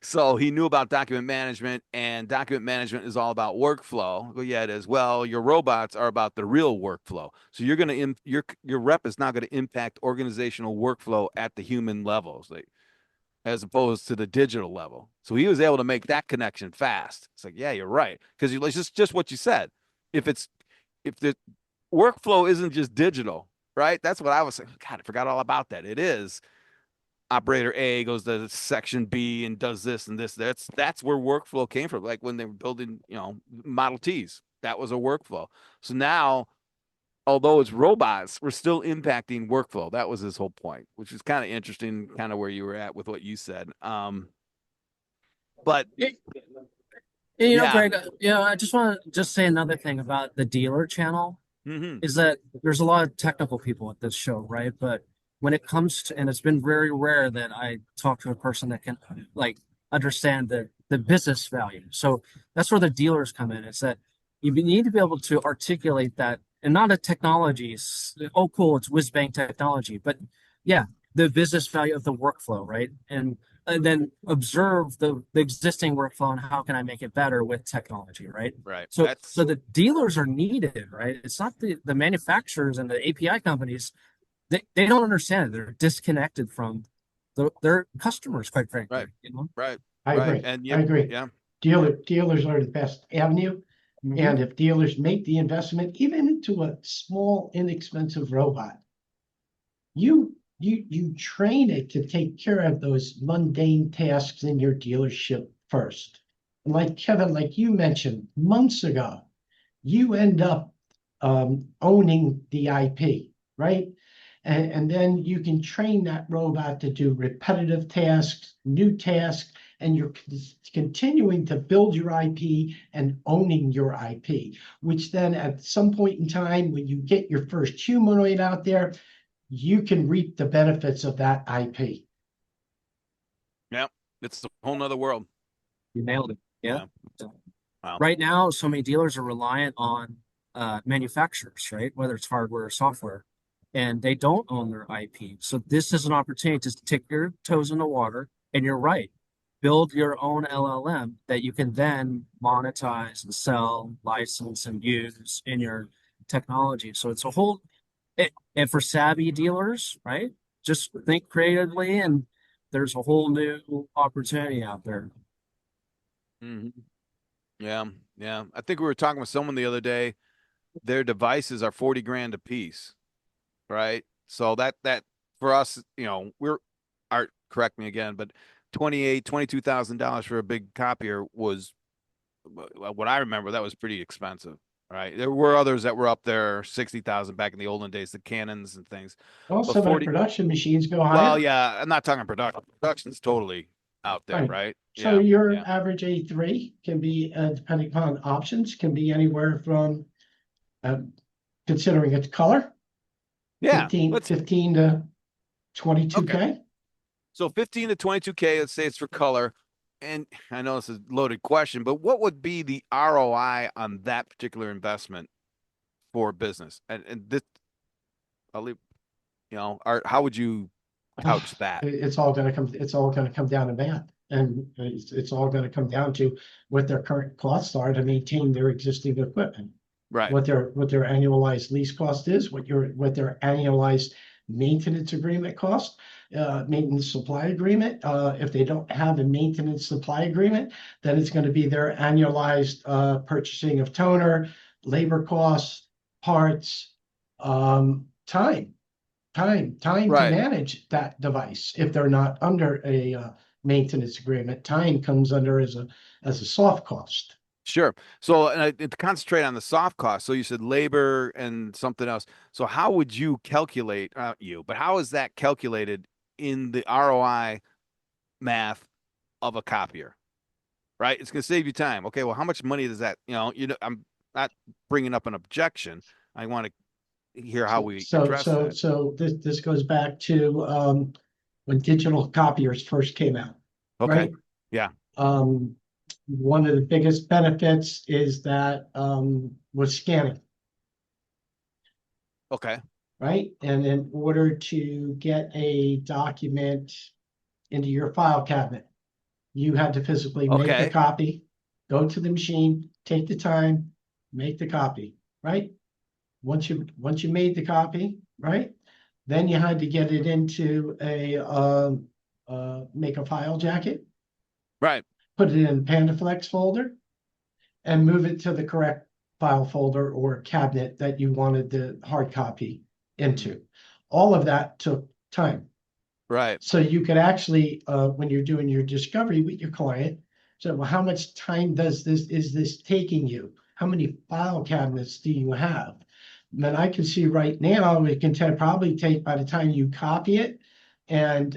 So he knew about document management, and document management is all about workflow. Well, yeah, it is. Well, your robots are about the real workflow. So you're going to your rep is now going to impact organizational workflow at the human levels, like, as opposed to the digital level. So he was able to make that connection fast. It's like, yeah, you're right, because you just what you said. If the workflow isn't just digital, right? That's what I was saying. God, I forgot all about that. It is operator A goes to section B and does this and this. That's where workflow came from. Like when they were building, Model Ts, that was a workflow. So now, although it's robots, we're still impacting workflow. That was his whole point, which is kind of interesting, kind of where you were at with what you said. But yeah, Greg, I just want to just say another thing about the dealer channel hmm is that there's a lot of technical people at this show, right? But when it comes to, and it's been very rare that I talk to a person that can like understand the business value. So that's where the dealers come in. It's that you need to be able to articulate that, and not a technology. Oh, cool, it's whiz bang technology, but yeah, the business value of the workflow, right? And then observe the existing workflow and how can I make it better with technology, right? right. So the dealers are needed, right? It's not the manufacturers and the API companies. They don't understand it. They're disconnected from their customers, quite frankly, Right, right, I right. agree. And I yep, agree. yeah. Dealers are the best avenue. Mhm. And if dealers make the investment, even into a small, inexpensive robot, you train it to take care of those mundane tasks in your dealership first. And like Kevin, like you mentioned months ago, you end up owning the IP, right? And then you can train that robot to do repetitive tasks, new tasks, and you're continuing to build your IP and owning your IP, which then at some point in time, when you get your first humanoid out there, you can reap the benefits of that IP. Yeah, it's a whole nother world. You nailed it. Yeah. Yeah. Wow. Right now, so many dealers are reliant on manufacturers, right? Whether it's hardware or software, and they don't own their IP. So this is an opportunity to stick your toes in the water. And you're right, build your own LLM that you can then monetize and sell, license, and use in your technology. So it's a whole, and for savvy dealers, right? Just think creatively, and there's a whole new opportunity out there. hmm Yeah, yeah. I think we were talking with someone the other day. Their devices are 40 grand a piece, right? So that for us, we're Art, correct me again, but 22,000 dollars for a big copier was what I remember. That was pretty expensive, right? There were others that were up there 60,000 back in the olden days, the Canons and things. Well, But some of the 40, production machines go well, higher. yeah, I'm not talking production. Production's totally out there, Right. right? So Yeah, your yeah. average A3 can be, depending upon options, can be anywhere from, uh, considering its color, Yeah. Let's 15 to okay. 22K. So 15 to 22K, let's say it's for color. And I know this is a loaded question, but what would be the ROI on that particular investment for business? And this, I'll leave, Art, how would you couch that? It's all gonna come down to math. And it's all gonna come down to what their current costs are to maintain their existing equipment. Right. What their annualized lease cost is, what their annualized maintenance agreement cost, maintenance supply agreement. If they don't have a maintenance supply agreement, then it's gonna be their annualized purchasing of toner, labor costs, parts, time. Time to Right. manage that device. If they're not under a maintenance agreement, time comes under as a soft cost. Sure. So, and to concentrate on the soft cost. So you said labor and something else. So how would you calculate, but how is that calculated in the ROI math of a copier, right? It's going to save you time. Okay, well, how much money does that, I'm not bringing up an objection. I want to hear how we address that. So this goes back to when digital copiers first came out, Okay. right? Yeah. One of the biggest benefits is that was scanning, Okay. right? And in order to get a document into your file cabinet, you had to physically make a Okay. copy, go to the machine, take the time, make the copy, right? Once you made the copy, right? Then you had to get it into a make a file jacket, Right. put it in PandaFlex folder, and move it to the correct file folder or cabinet that you wanted the hard copy into. All of that took time. Right. So you could actually, when you're doing your discovery with your client, say, well, how much time is this taking you? How many file cabinets do you have? And I can see right now, it can probably take, by the time you copy it and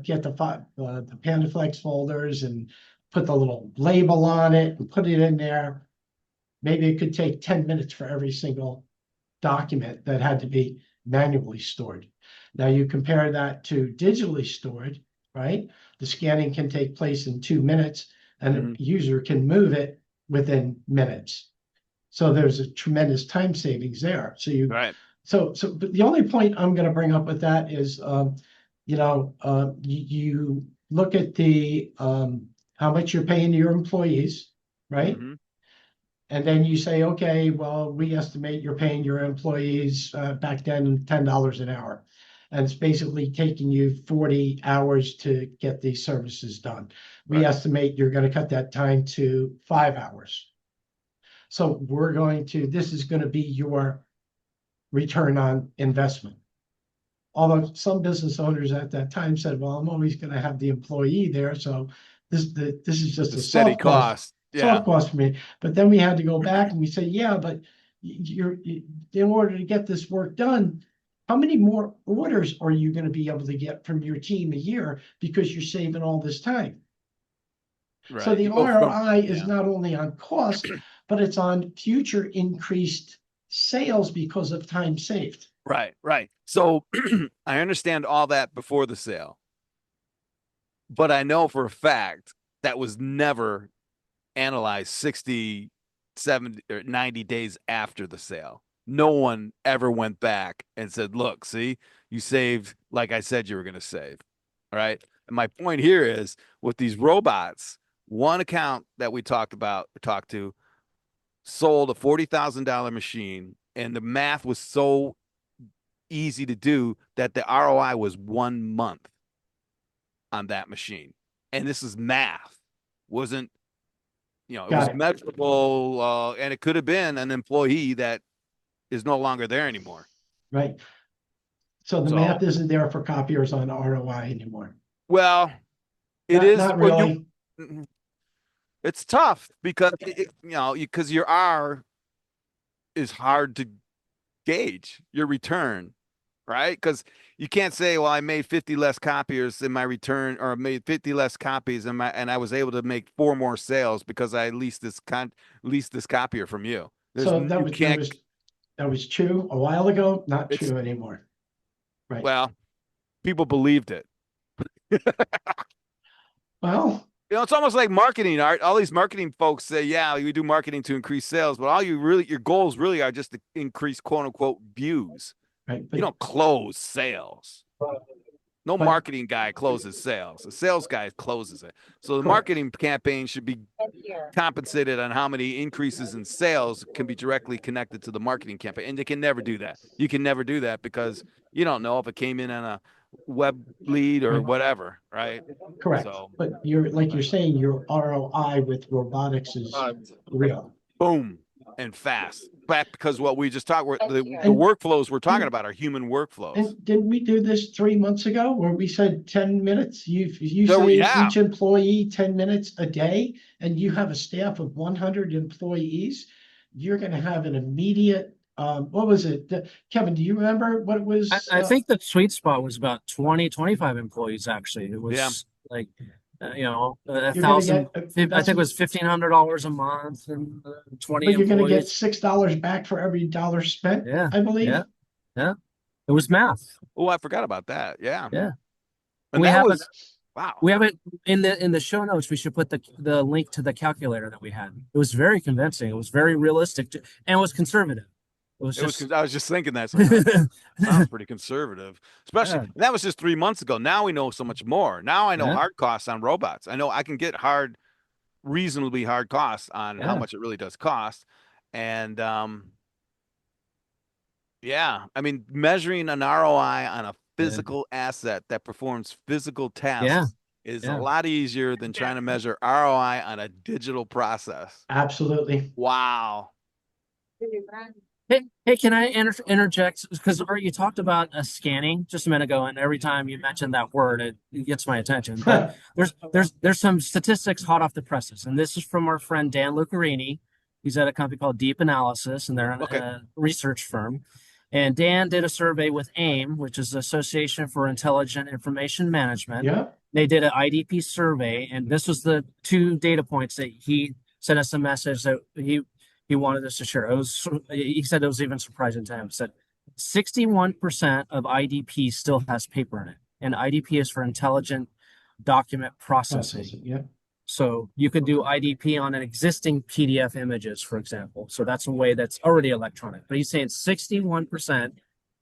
get the PandaFlex folders and put the little label on it and put it in there, maybe it could take 10 minutes for every single document that had to be manually stored. Now you compare that to digitally stored, right? The scanning can take place in 2 minutes and Mhm. a user can move it within minutes. So there's a tremendous time savings there. Right. But the only point I'm going to bring up with that is, you look at the how much you're paying your employees, right? Mhm. And then you say, okay, well, we estimate you're paying your employees back then $10 an hour. And it's basically taking you 40 hours to get these services done. We Right. estimate you're going to cut that time to 5 hours. So this is going to be your return on investment. Although some business owners at that time said, well, I'm always going to have the employee there. So this is just The a steady cost. Yeah. soft cost for me. But then we had to go back and we say, yeah, but in order to get this work done, how many more orders are you going to be able to get from your team a year because you're saving all this time? So Right. the You go from, ROI is yeah. not only on cost, but it's on future increased sales because of time saved. Right. Right. So I understand all that before the sale, but I know for a fact that was never analyzed 60, 70, or 90 days after the sale. No one ever went back and said, look, see, you saved like I said you were going to save. All right. And my point here is with these robots, one account that we talked to, sold a $40,000 machine, and the math was so easy to do that the ROI was 1 month on that machine. And this is math, wasn't it Got was it. measurable, and it could have been an employee that is no longer there anymore. Right. So the So, math isn't there for copiers on ROI anymore. well, it Not, is. not Well, really. it's tough because because your R is hard to gauge your return, right? Because you can't say, well, I made 50 less copiers in my return, or made 50 less copies and I was able to make 4 more sales because I leased this copier from you. So You can't. that was true a while ago, not It's true anymore. Right. Well, people believed it. Well, It's almost like marketing, Art. All these marketing folks say, yeah, we do marketing to increase sales, but your goals really are just to increase quote unquote views. right. You don't close sales. No But marketing guy closes sales. The sales guy closes it. So the correct. marketing campaign should be compensated on how many increases in sales can be directly connected to the marketing campaign. And they can never do that. You can never do that because you don't know if it came in on a web lead or Right. whatever, right? Correct. So, But you're saying your ROI with robotics is real. boom, and fast. Back because what we just talked, the workflows we're talking about are human workflows. And didn't we do this 3 months ago where we said 10 minutes? You So, save yeah. each employee 10 minutes a day, and you have a staff of 100 employees. You're going to have an immediate, what was it? Kevin, do you remember what it was? I think the sweet spot was about 20, 25 employees, actually. It Yeah. was like a You're gonna thousand. get, I that's, think it was $1,500 a month and 20 but you're gonna get employees. $6 back for every dollar spent, Yeah, I yeah, believe. yeah. It was math. Oh, I forgot about that. Yeah. Yeah, And we that have it. was wow. We have it in the show notes. We should put the link to the calculator that we had. It was very convincing. It was very realistic and it was conservative. It was It was just I was just thinking that. It's like, oh, sounds pretty conservative. Especially yeah, and that was just 3 months ago. Now we know so much more. Now I know yeah, hard costs on robots. I know I can get reasonably hard costs on how yeah, much it really does cost. And yeah, I mean, measuring an ROI on a yeah, physical asset that performs physical yeah, tasks is a yeah. lot easier than trying to measure ROI on a digital process. Absolutely. Wow. Hey, can I interject? Because Art, you talked about scanning just a minute ago, and every time you mention that word, it gets my attention. But there's some statistics hot off the presses, and this is from our friend Dan Lucarini. He's at a company called Deep Analysis, and they're Okay. a research firm. And Dan did a survey with AIM, which is the Association for Intelligent Information Management. Yeah. They did an IDP survey, and this was the two data points that he sent us a message that he wanted us to share. He said it was even surprising to him. He said 61% of IDP still has paper in it, and IDP is for intelligent document processing. Yeah. So you could do IDP on an existing PDF images, for example. So that's a way that's already electronic. But he's saying 61%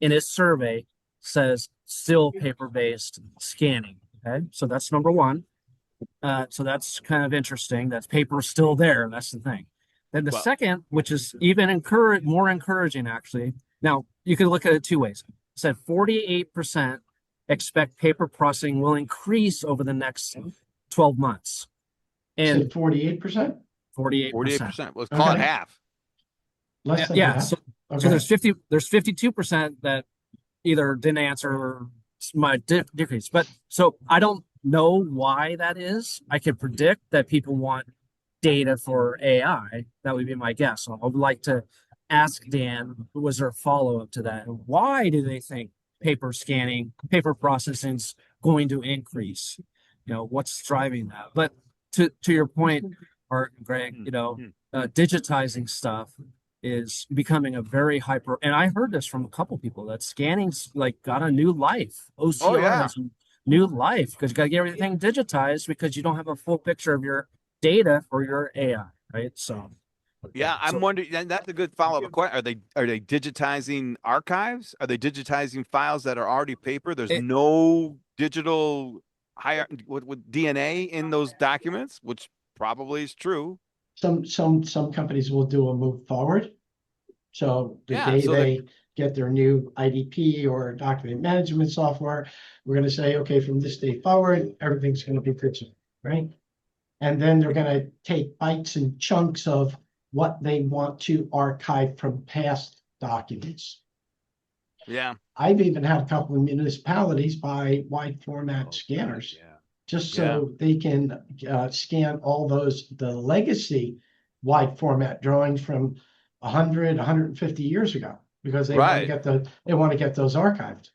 in his survey says still paper-based scanning. Okay, so that's number one. So that's kind of interesting. That paper's still there. That's the thing. Then the Well, second, which is even more encouraging, actually. Now you can look at it two ways. It said 48% expect paper processing will increase over the next 12 months, and Said 48%. 48%. 48%. Let's call it Okay. half. Less than Yeah. half. So Okay. there's 52% that either didn't answer or might decrease. But so I don't know why that is. I can predict that people want data for AI. That would be my guess. So I would like to ask Dan, was there a follow-up to that? Why do they think paper processing is going to increase? What's driving that? But to your point, Art and Greg, digitizing stuff is becoming a very hyper, and I heard this from a couple people that scanning's like got a new life. Oh OCR yeah. has new life because you got to get everything digitized because you don't have a full picture of your data for your AI, right? So Yeah, I'm wondering, and that's a good follow-up question. Are they digitizing archives? Are they digitizing files that are already paper? There's it, no digital higher with DNA in those documents, which probably is true. Some companies will do a move forward. So the Yeah, day so they they get their new IDP or document management software, we're going to say, okay, from this day forward, everything's going to be digital, right? And then they're going to take bites and chunks of what they want to archive from past documents. yeah. I've even had a couple of municipalities buy wide format scanners Yeah. just Yeah. so they can scan all the legacy wide format drawings from 100, 150 years ago because they want to Right. get those archived.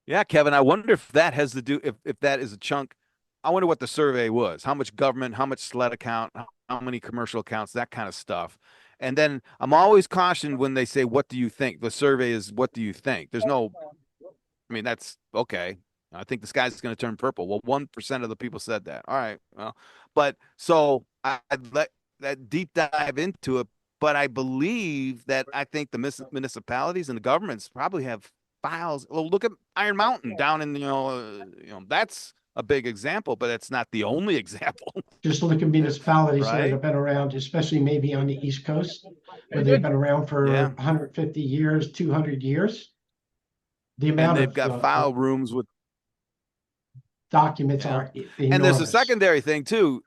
Yeah, Kevin, I wonder if that has to do if that is a chunk. I wonder what the survey was. How much government, how much SLED account, how many commercial accounts, that kind of stuff. And then I'm always cautioned when they say, "What do you think?" The survey is, "What do you think?" There's no, I mean, that's okay. I think the sky's going to turn purple. Well, 1% of the people said that. All right. Well, but so I'd let that deep dive into it. But I believe that I think the municipalities and the governments probably have files. Well, look at Iron Mountain down in, that's a big example, but it's not the only example, Just look at municipalities that right? have been around, especially maybe on the East Coast, where they've been around for Yeah. 150 years, 200 years. The And amount they've got of file rooms with, documents yeah. are And there's a enormous. secondary thing too.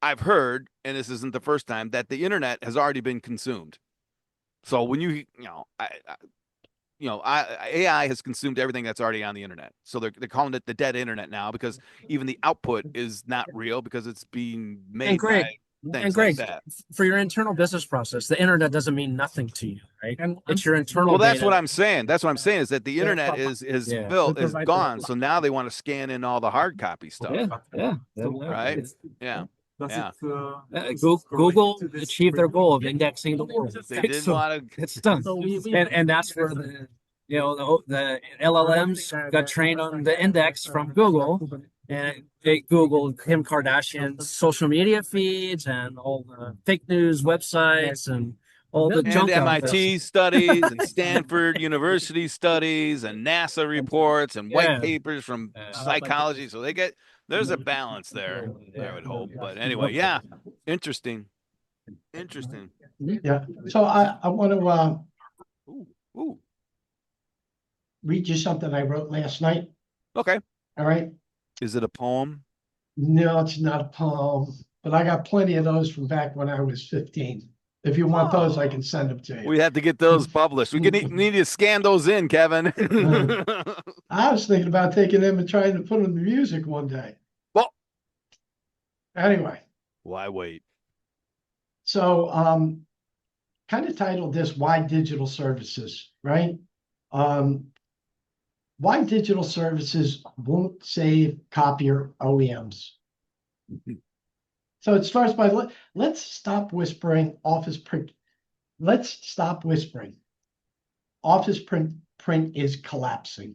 I've heard, and this isn't the first time, that the internet has already been consumed. So when AI has consumed everything that's already on the internet. So they're calling it the dead internet now because even the output is not real because it's being and made by Greg, things And Greg, like that. for your internal business process, the internet doesn't mean nothing to you, right? It's your internal Well, that's data. what I'm saying. That's what I'm saying is that the internet is Yeah. built is gone. So now they want to scan in all the hard copy stuff. Yeah. Right? It's- Yeah. Yeah. Google achieved their goal of indexing the world. They didn't So want to. it's done. And that's where the LLMs got trained on the index from Google, and they Googled Kim Kardashian's social media feeds and all the fake news websites and all the And junk out there. MIT studies and Stanford University studies and NASA reports and white Yeah. papers from psychology. So there's a balance there, I would hope. But anyway, yeah, interesting. Interesting. Yeah. So I want to Ooh, ooh. read you something I wrote last night. Okay. All right. Is it a poem? No, it's not a poem, but I got plenty of those from back when I was 15. If you want those, I can send them to you. We have to get those published. We need to scan those in, Kevin. I was thinking about taking them and trying to put them to music one day. Well, anyway. Why wait? So, kind of titled this Why Digital Services, right? Why digital services won't save copier OEMs. So it starts by let's stop whispering office print. Let's stop whispering. Office print is collapsing.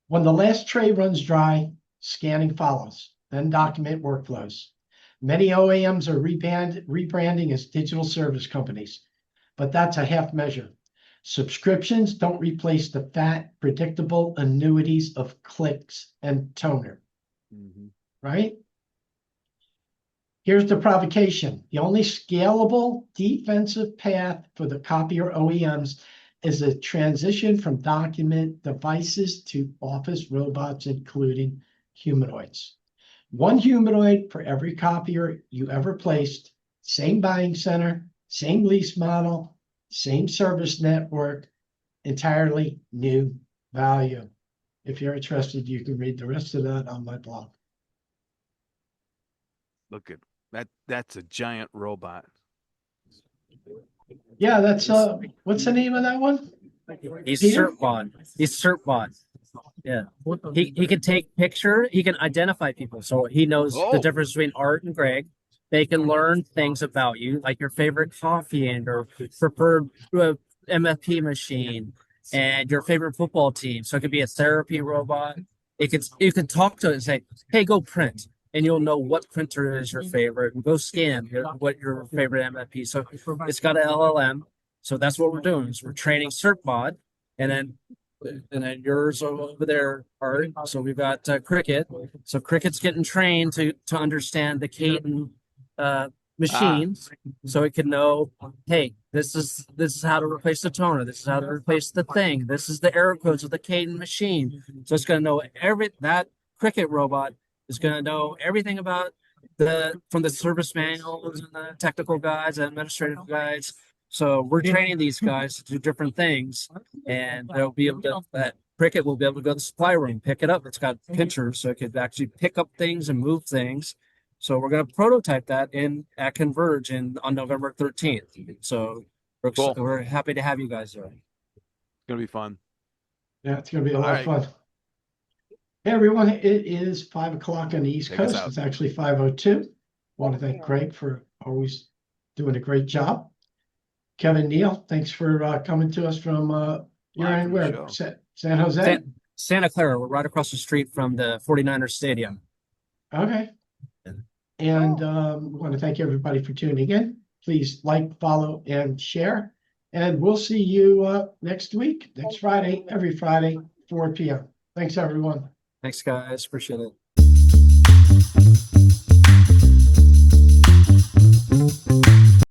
When the last tray runs dry, scanning follows, then document workflows. Many OEMs are rebranding as digital service companies, but that's a half measure. Subscriptions don't replace the fat, predictable annuities of clicks and toner, right? Here's the provocation. The only scalable defensive path for the copier OEMs is a transition from document devices to office robots, including humanoids. One humanoid for every copier you ever placed, same buying center, same lease model, same service network, entirely new value. If you're interested, you can read the rest of that on my blog. Look at that. That's a giant robot. Yeah, that's what's the name of that one? He's Peter? Certbot. He's Certbot. Yeah. He can take picture, he can identify people. So he knows the difference between Art and Greg. They can learn things about you, like your favorite coffee and your preferred MFP machine and your favorite football team. So it could be a therapy robot. You can talk to it and say, hey, go print. And you'll know what printer is your favorite. And go scan what your favorite MFP. So it's got an LLM. So that's what we're doing. Is we're training Certbot, and then yours over there, Art. So we've got Cricket. So Cricket's getting trained to understand the Caden machine, so it can know, hey, this is how to replace the toner. This is how to replace the thing. This is the error codes of the Caden machine. So it's going to know that Cricket robot is going to know everything about from the service manuals and the technical guides and administrative guides. So we're training these guys to do different things, and they'll be able to, that Cricket will be able to go to the supply room, pick it up. It's got pinchers, so it could actually pick up things and move things. So we're going to prototype that at Converge on November 13th. So we're happy to have you guys there. It's going to be fun. Yeah, it's going to be a lot of fun. Hey, everyone, it is 5 o'clock on the East Coast. It's actually 5:02. I want to thank Greg for always doing a great job. Kevin, Neil, thanks for coming to us from you're in where? San Jose? Santa Clara. We're right across the street from the 49ers Stadium. Okay. And we want to thank everybody for tuning in. Please like, follow, and share. And we'll see you next week, next Friday, every Friday, 4 p.m. Thanks, everyone. Thanks, guys. Appreciate it.